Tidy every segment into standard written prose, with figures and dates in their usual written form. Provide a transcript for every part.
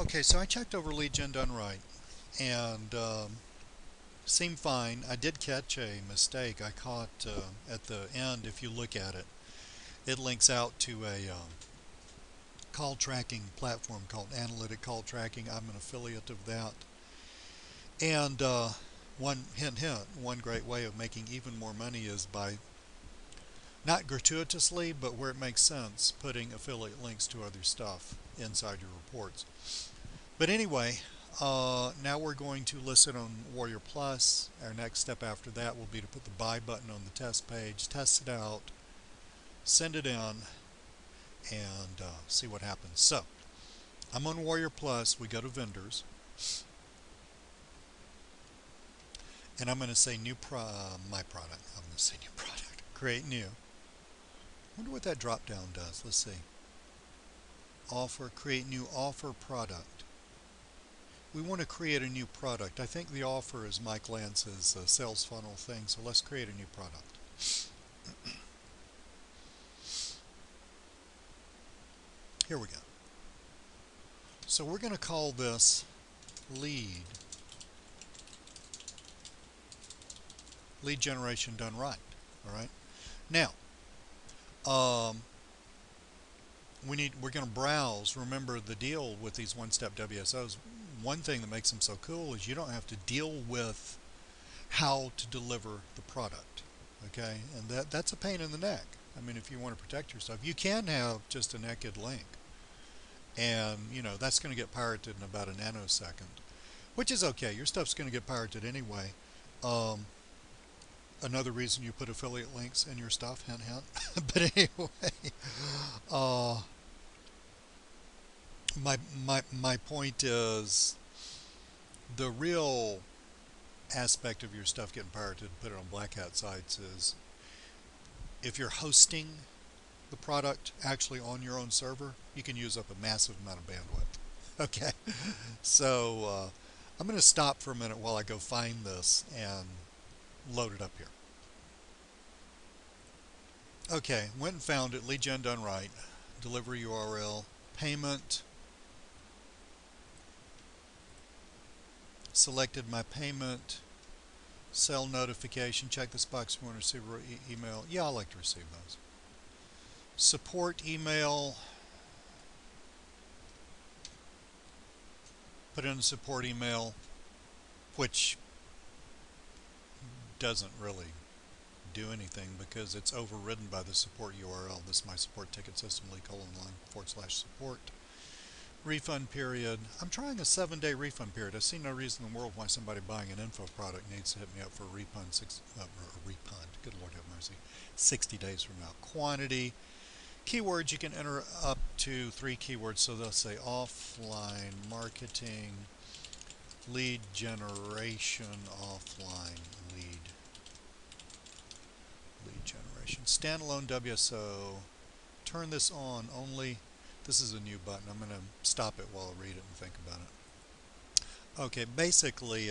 Okay, so I checked over Lead Gen Done Right, and seemed fine. I did catch a mistake. I caught at the end, if you look at it, it links out to a call tracking platform called Analytic Call Tracking. I'm an affiliate of that. And one hint, hint, one great way of making even more money is by not gratuitously, but where it makes sense, putting affiliate links to other stuff inside your reports. But anyway, now we're going to list it on Warrior Plus. Our next step after that will be to put the buy button on the test page, test it out, send it in, and see what happens. So I'm on Warrior Plus. We go to vendors, and I'm going to say my product. I'm going to say new product. Create new. Wonder what that drop down does. Let's see. Offer, create new offer product. We want to create a new product. I think the offer is Mike Lance's sales funnel thing, so let's create a new product. Here we go. So we're going to call this lead generation done right. All right. Now, um, we're going to browse. Remember the deal with these one-step WSOs. One thing that makes them so cool is you don't have to deal with how to deliver the product. Okay, and that's a pain in the neck. I mean, if you want to protect yourself, you can have just a naked link, and that's going to get pirated in about a nanosecond, which is okay. Your stuff's going to get pirated anyway. Um, Another reason you put affiliate links in your stuff, hint, hint. But anyway, uh, my point is the real aspect of your stuff getting pirated, put it on black hat sites, is if you're hosting the product actually on your own server, you can use up a massive amount of bandwidth. Okay, so I'm going to stop for a minute while I go find this and load it up here. Okay, went and found it, lead gen done right, delivery URL, payment, selected my payment, sell notification, check this box if you want to receive email. Yeah, I like to receive those. Support email, put in a support email, which doesn't really do anything because it's overridden by the support URL. This is my support ticket system, lee:/support. Refund period. I'm trying a 7-day refund period. I see no reason in the world why somebody buying an info product needs to hit me up for a refund. Good Lord have mercy. 60 days from now. Quantity. Keywords, you can enter up to 3 keywords. So they'll say offline marketing, lead generation, offline lead generation. Standalone WSO. Turn this on only. This is a new button. I'm going to stop it while I read it and think about it. Okay, basically,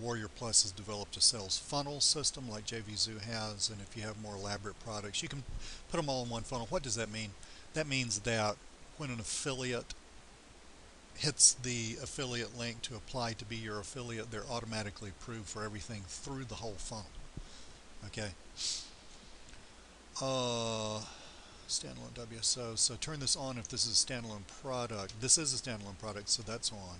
Warrior Plus has developed a sales funnel system like JVZoo has, and if you have more elaborate products, you can put them all in one funnel. What does that mean? That means that when an affiliate hits the affiliate link to apply to be your affiliate, they're automatically approved for everything through the whole funnel. Okay. Standalone WSO. So turn this on if this is a standalone product. This is a standalone product, so that's on.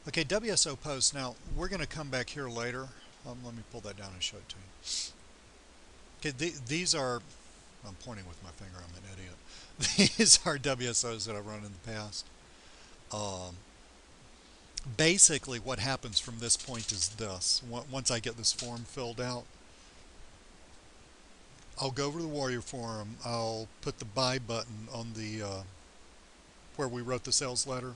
Okay, WSO post. Now we're going to come back here later. Let me pull that down and show it to you. Okay, these are. I'm pointing with my finger. I'm an idiot. These are WSOs that I've run in the past. Basically, what happens from this point is this. Once I get this form filled out, I'll go over to the Warrior Forum. I'll put the buy button on the where we wrote the sales letter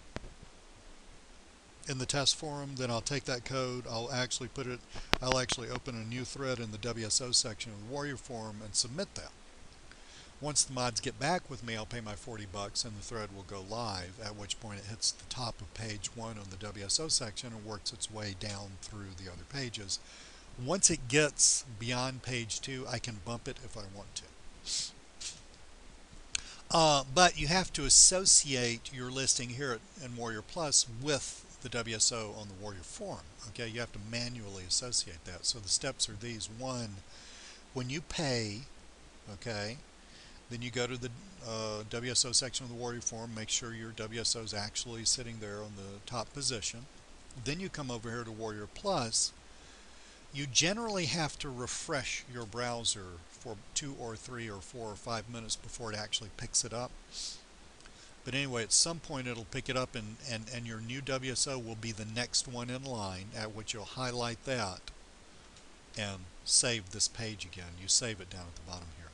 in the test forum. Then I'll take that code. I'll actually open a new thread in the WSO section of the Warrior Forum and submit that. Once the mods get back with me, I'll pay my 40 bucks and the thread will go live, at which point it hits the top of page 1 on the WSO section and works its way down through the other pages. Once it gets beyond page 2, I can bump it if I want to. But you have to associate your listing here in Warrior Plus with the WSO on the Warrior Forum. Okay, you have to manually associate that. So the steps are these. One, when you pay, okay, then you go to the WSO section of the Warrior Forum, make sure your WSO is actually sitting there on the top position. Then you come over here to Warrior Plus. You generally have to refresh your browser for 2 or 3 or 4 or 5 minutes before it actually picks it up. But anyway, at some point it'll pick it up, and your new WSO will be the next one in line, at which you'll highlight that and save this page again. You save it down at the bottom here.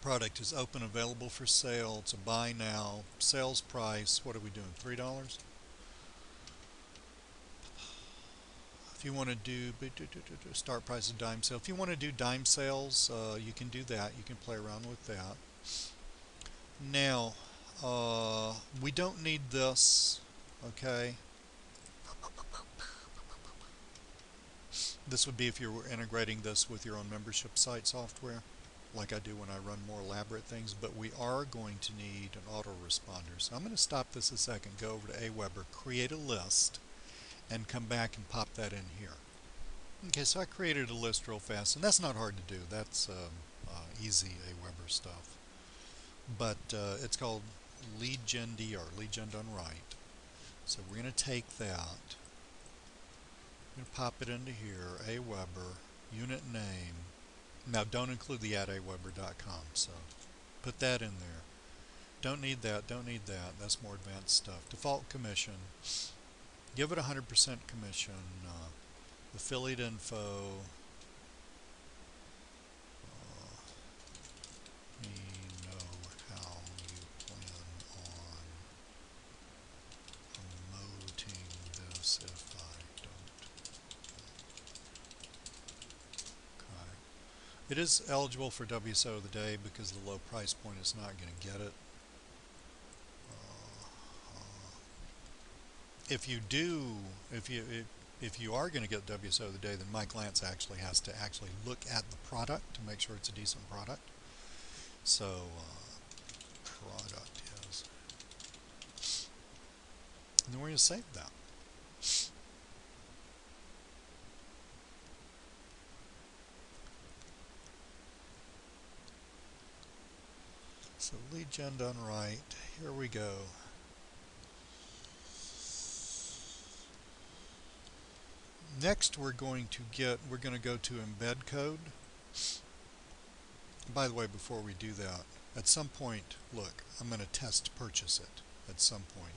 Product is open, available for sale. It's a buy now. Sales price, what are we doing, $3? If you want to do start price of dime sale, if you want to do dime sales, you can do that. You can play around with that. Now, we don't need this, okay? This would be if you were integrating this with your own membership site software, like I do when I run more elaborate things, but we are going to need an autoresponder. So I'm going to stop this a second, go over to Aweber, create a list, and come back and pop that in here. Okay, so I created a list real fast, and that's not hard to do. That's easy Aweber stuff. But it's called Lead Gen DR, Lead Gen Done Right. So we're going to take that, we're going to pop it into here, Aweber, unit name. Now don't include the @aweber.com, so put that in there. Don't need that, don't need that. That's more advanced stuff. Default commission. Give it 100% commission. Affiliate info. We know how you plan on promoting this if I don't. Okay. It is eligible for WSO of the day because the low price point is not going to get it. If you do, if you are going to get WSO of the day, then Mike Lance actually has to look at the product to make sure it's a decent product. So product is, and then we're going to save that. So lead gen done right. Here we go. Next we're going to go to embed code. By the way, before we do that, at some point, look, I'm going to test purchase it at some point.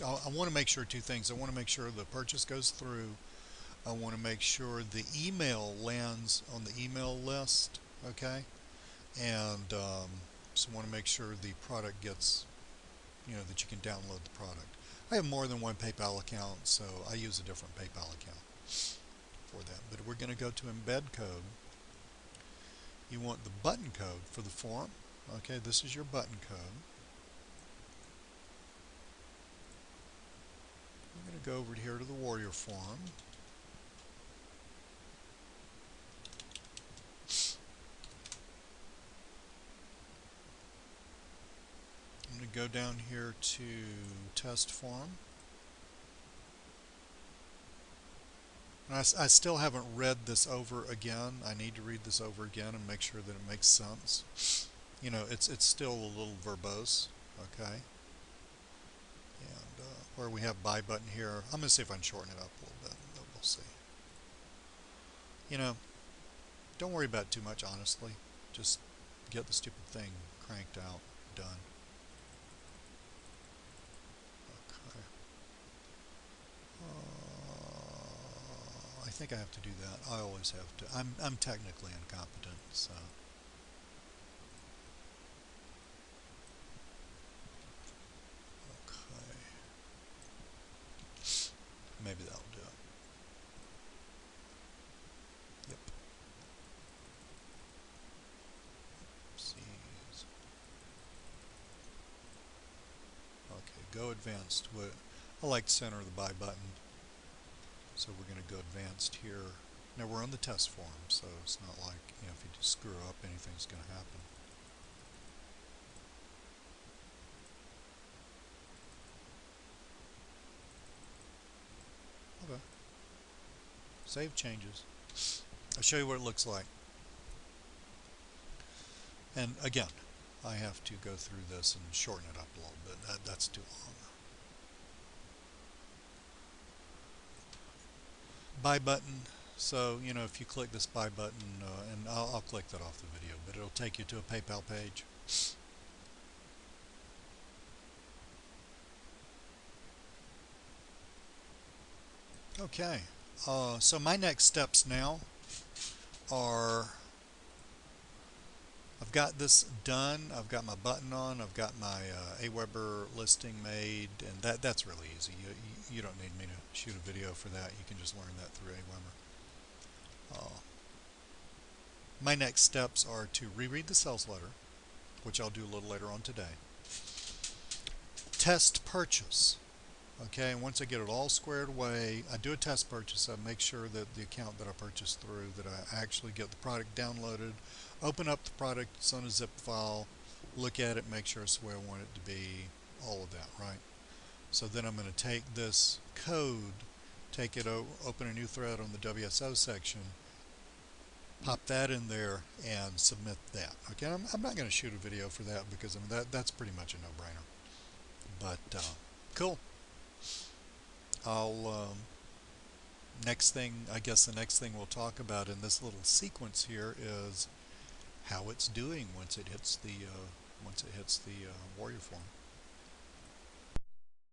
I want to make sure two things. I want to make sure the purchase goes through. I want to make sure the email lands on the email list, okay? And so I want to make sure the product gets, that you can download the product. I have more than one PayPal account, so I use a different PayPal account for that. But we're going to go to embed code. You want the button code for the forum. Okay, this is your button code. I'm going to go over here to the Warrior Forum. I'm going to go down here to test forum. And I still haven't read this over again. I need to read this over again and make sure that it makes sense. It's still a little verbose, okay? And where we have buy button here, I'm going to see if I can shorten it up a little bit. We'll see. Don't worry about it too much, honestly. Just get the stupid thing cranked out, done. Okay. I think I have to do that. I always have to. I'm technically incompetent, so. Okay. Maybe that'll do it. Yep. C's. Okay, go advanced. I like to center the buy button. So we're going to go advanced here. Now we're on the test forum, so it's not like, if you screw up, anything's going to happen. Save changes. I'll show you what it looks like. And again, I have to go through this and shorten it up a little bit. That's too long. Buy button. So, you know, if you click this buy button, and I'll click that off the video, but it'll take you to a PayPal page. Okay, so my next steps now are I've got this done. I've got my button on. I've got my Aweber listing made, and that's really easy. You don't need me to shoot a video for that. You can just learn that through Aweber. My next steps are to reread the sales letter, which I'll do a little later on today. Test purchase. Okay, and once I get it all squared away, I do a test purchase. I make sure that the account that I purchased through, that I actually get the product downloaded, open up the product, it's on a zip file, look at it, make sure it's the way I want it to be, all of that, right? So then I'm going to take this code, take it, open a new thread on the WSO section, pop that in there, and submit that. Okay, I'm not going to shoot a video for that because I mean that's pretty much a no-brainer. But cool. I'll next thing, I guess the next thing we'll talk about in this little sequence here is how it's doing once it hits the warrior form.